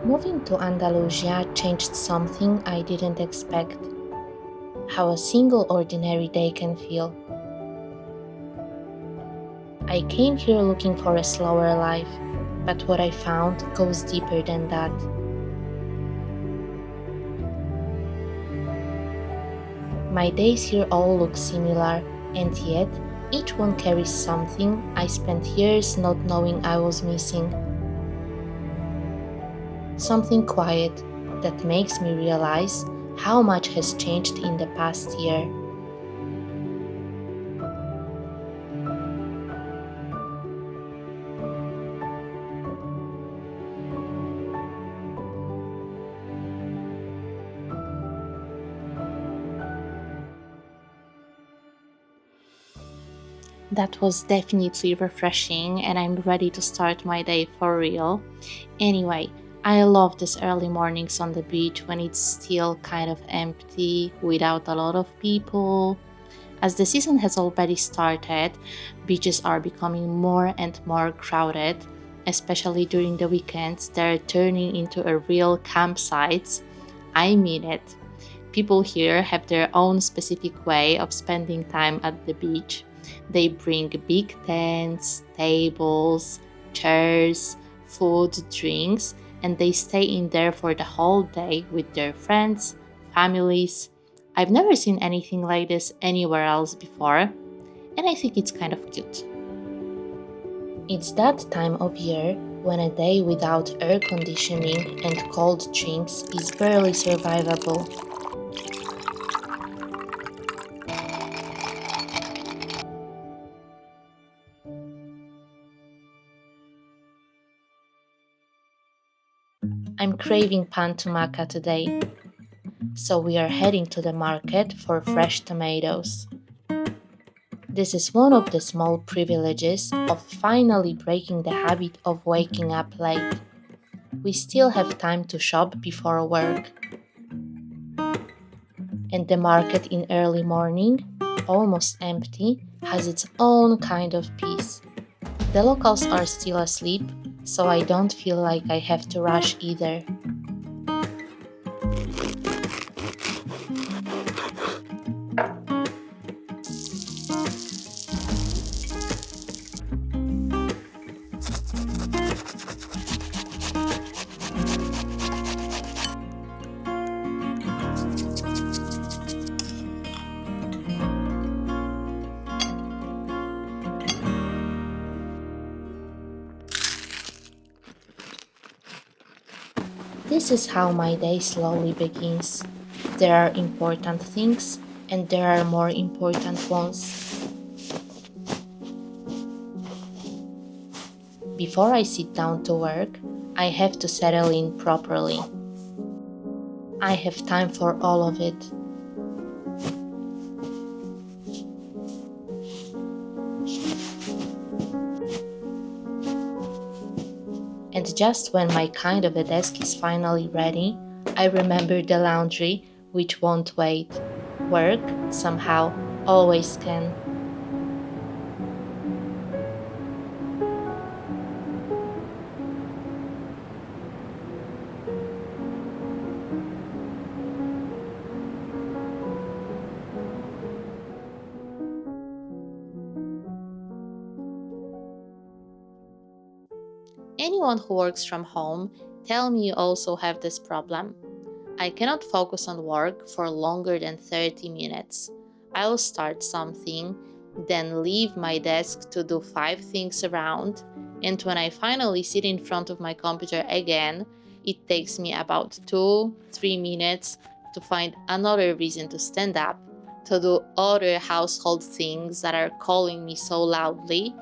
Moving to Andalusia changed something I didn't expect. How a single ordinary day can feel. I came here looking for a slower life, but what I found goes deeper than that. My days here all look similar, and yet each one carries something I spent years not knowing I was missing. Something quiet that makes me realize how much has changed in the past year. That was definitely refreshing, and I'm ready to start my day for real. Anyway, I love these early mornings on the beach when it's still kind of empty without a lot of people. As the season has already started, beaches are becoming more and more crowded, especially during the weekends. They're turning into a real campsites. I mean it. People here have their own specific way of spending time at the beach. They bring big tents, tables, chairs, food, drinks, and they stay in there for the whole day with their friends, families. I've never seen anything like this anywhere else before, and I think it's kind of cute. It's that time of year when a day without air conditioning and cold drinks is barely survivable. I'm craving pan tumaca today, so we are heading to the market for fresh tomatoes. This is one of the small privileges of finally breaking the habit of waking up late. We still have time to shop before work, and the market in early morning, almost empty, has its own kind of peace. The locals are still asleep, so I don't feel like I have to rush either. This is how my day slowly begins. There are important things, and there are more important ones. Before I sit down to work, I have to settle in properly. I have time for all of it. And just when my kind of a desk is finally ready, I remember the laundry, which won't wait. Work, somehow, always can. Anyone who works from home, tell me you also have this problem. I cannot focus on work for longer than 30 minutes. I'll start something, then leave my desk to do five things around, and when I finally sit in front of my computer again, it takes me about 2 3 minutes to find another reason to stand up, to do other household things that are calling me so loudly.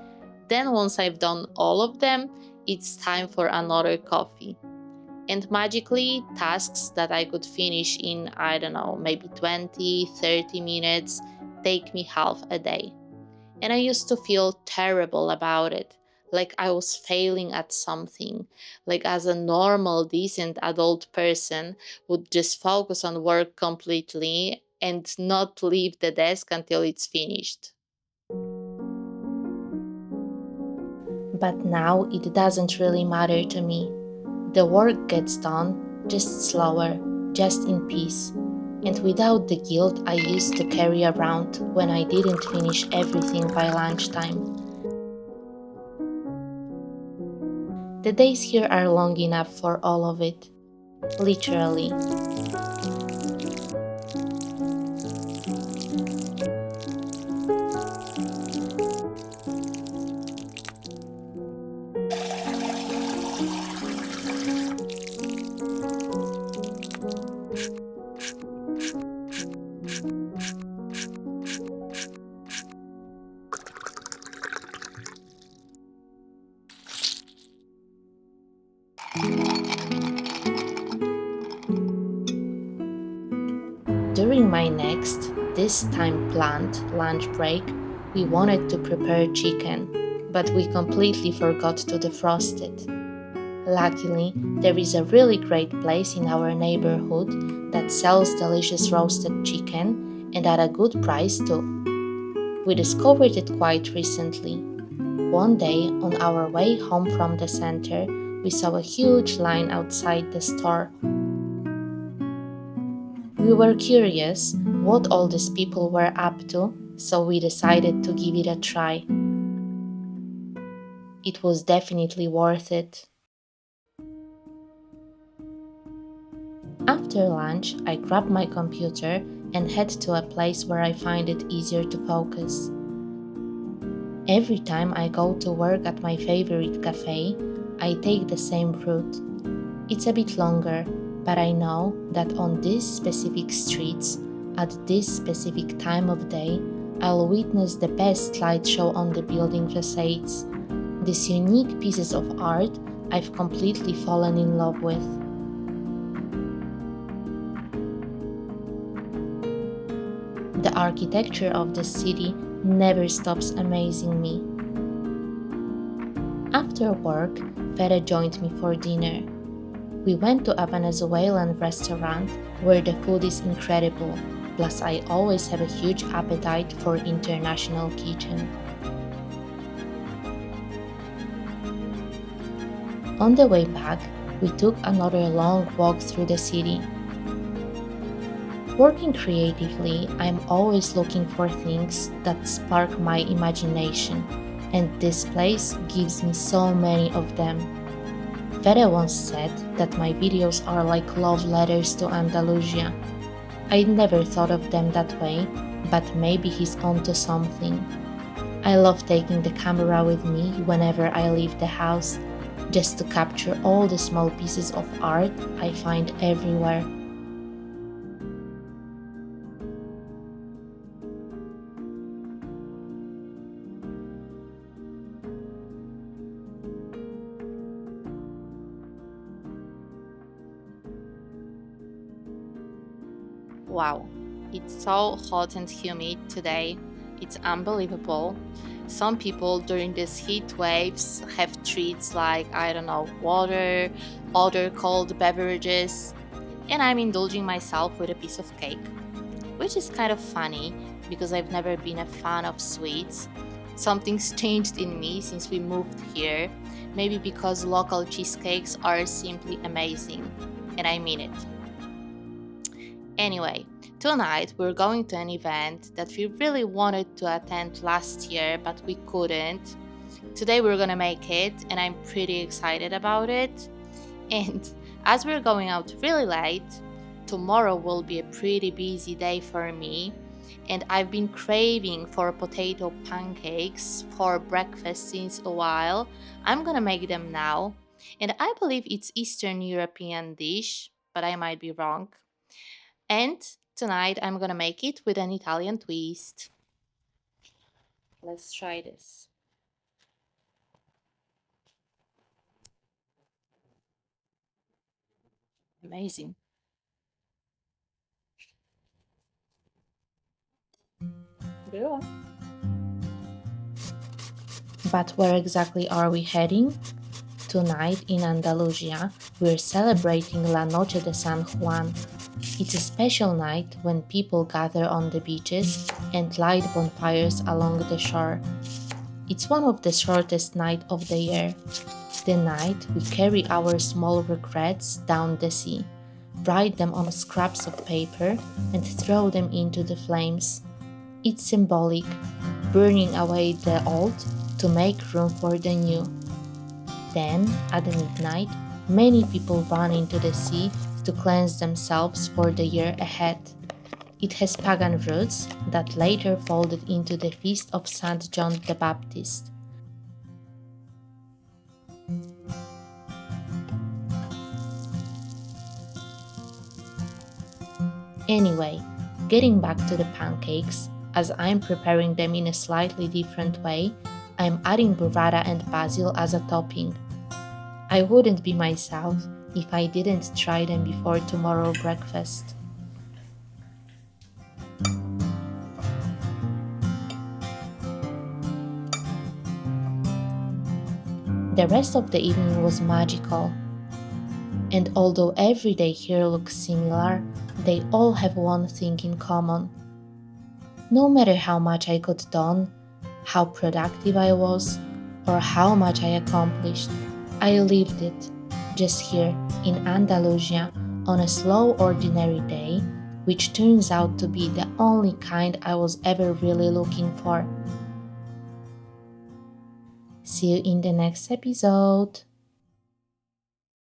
Then, once I've done all of them, it's time for another coffee. And magically, tasks that I could finish in, I don't know, maybe 20 30 minutes take me half a day. And I used to feel terrible about it, like I was failing at something, like as a normal, decent adult person would just focus on work completely and not leave the desk until it's finished. But now it doesn't really matter to me. The work gets done, just slower, just in peace, and without the guilt I used to carry around when I didn't finish everything by lunchtime. The days here are long enough for all of it, literally. During my next, this time planned, lunch break, we wanted to prepare chicken, but we completely forgot to defrost it. Luckily, there is a really great place in our neighborhood that sells delicious roasted chicken and at a good price too. We discovered it quite recently. One day, on our way home from the center, we saw a huge line outside the store. We were curious what all these people were up to, so we decided to give it a try. It was definitely worth it. After lunch, I grabbed my computer and head to a place where I find it easier to focus. Every time I go to work at my favorite cafe, I take the same route. It's a bit longer, but I know that on these specific streets, at this specific time of day, I'll witness the best slideshow on the building facades. These unique pieces of art I've completely fallen in love with. The architecture of the city never stops amazing me. After work, Fede joined me for dinner. We went to a Venezuelan restaurant where the food is incredible, plus I always have a huge appetite for international kitchen. On the way back, we took another long walk through the city. Working creatively, I'm always looking for things that spark my imagination, and this place gives me so many of them. Fede once said that my videos are like love letters to Andalusia. I never thought of them that way, but maybe he's onto something. I love taking the camera with me whenever I leave the house, just to capture all the small pieces of art I find everywhere. Wow, it's so hot and humid today. It's unbelievable. Some people during these heat waves have treats like, I don't know, water, other cold beverages, and I'm indulging myself with a piece of cake, which is kind of funny because I've never been a fan of sweets. Something's changed in me since we moved here, maybe because local cheesecakes are simply amazing, and I mean it. Anyway, tonight we're going to an event that we really wanted to attend last year but we couldn't. Today we're gonna make it and I'm pretty excited about it. And as we're going out really late, tomorrow will be a pretty busy day for me. And I've been craving for potato pancakes for breakfast since a while. I'm gonna make them now. And I believe it's Eastern European dish, but I might be wrong. And tonight I'm gonna make it with an Italian twist. Let's try this. Amazing. Yeah. But where exactly are we heading? Tonight in Andalusia, we're celebrating La Noche de San Juan. It's a special night when people gather on the beaches and light bonfires along the shore. It's one of the shortest nights of the year. the night, we carry our small regrets down the sea, write them on scraps of paper, and throw them into the flames. It's symbolic, burning away the old to make room for the new. Then, at midnight, many people run into the sea to cleanse themselves for the year ahead. It has pagan roots that later folded into the feast of Saint John the Baptist. Anyway, getting back to the pancakes, as I'm preparing them in a slightly different way, I'm adding burrata and basil as a topping. I wouldn't be myself if I didn't try them before tomorrow breakfast. The rest of the evening was magical, and although every day here looks similar, they all have one thing in common. No matter how much I got done, how productive I was, or how much I accomplished, I lived it, just here in Andalusia on a slow, ordinary day, which turns out to be the only kind I was ever really looking for. See you in the next episode.